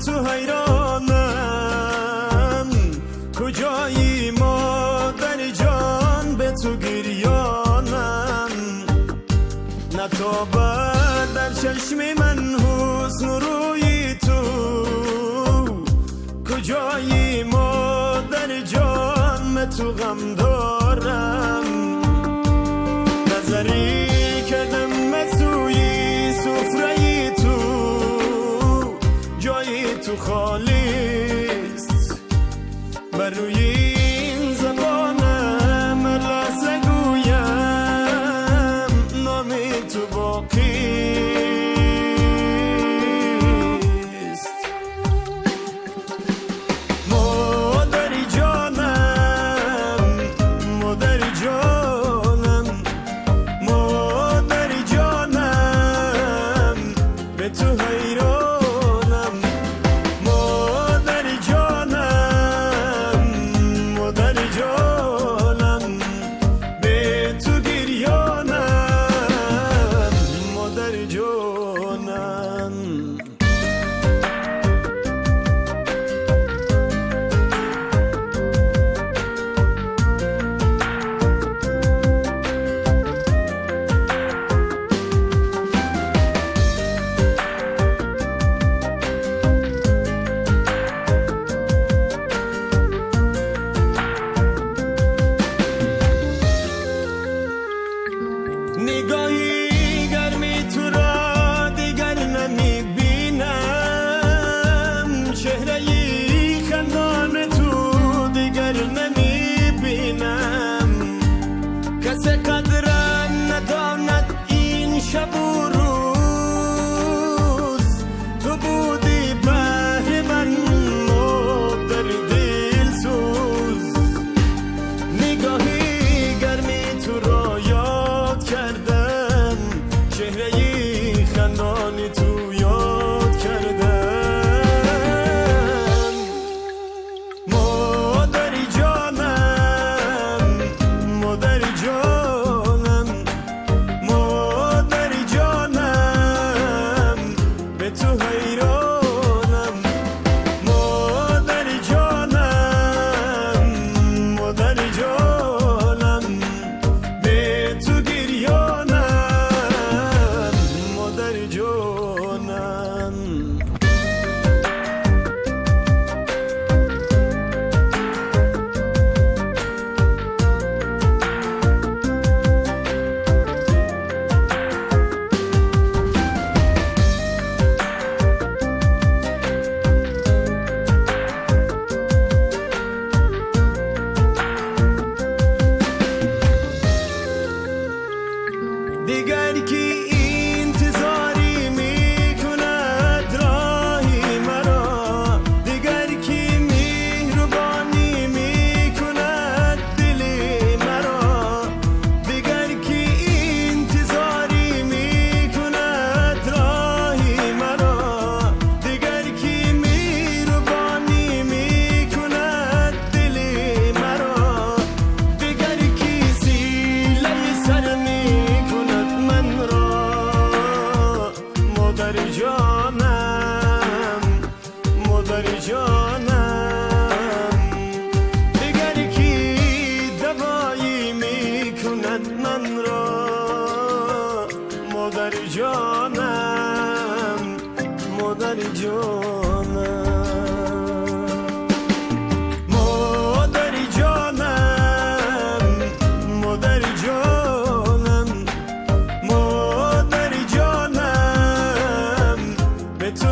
تو حیرانم، کجایی مادر جان به تو گریانم. نتابد در چشم من حسن روی تو، کجایی مادر جان تو غم دارم. نظری کردم مسوی سفره تو، جایی تو خالیست. بر روی این زبانم لحظه گویم نامی تو باقیست. مادری جانم، مادری جانم، مادری جانم، به تو حیرانم. مادری جانم، مادری جانم، به تو گریانم. مادری جانم. نگاهی گرمی تو را دیگر نمی بینم، چهرهی خندان تو دیگر نمی بینم. کس قدرم نداند این شب و روز، تو بودی بهر من مادر دلسوز. نگاهی گرمی تو را یاد کردم، چهرهی خندانی تو یاد کردم. مادری جانم، مادری جانم، مادری جانم، به تو حیرانم. مادری جانم، مادری جانم، به تو گریانم. مادری جانم. دیگر کی انتظاری میکند راهی مرا، دیگر کی مهربانی میکند دلی مرا. دیگر کی انتظاری میکند راهی مرا، دیگر کی مهربانی میکند دلی مرا. دیگر کی سیله سر میکند من را. مادری جانم، مادری جانم، دیگر کی دوایی میکند من را. مادری جانم، مادری جانم. مادری جانم، مادری جانم، مادری جانم، به تو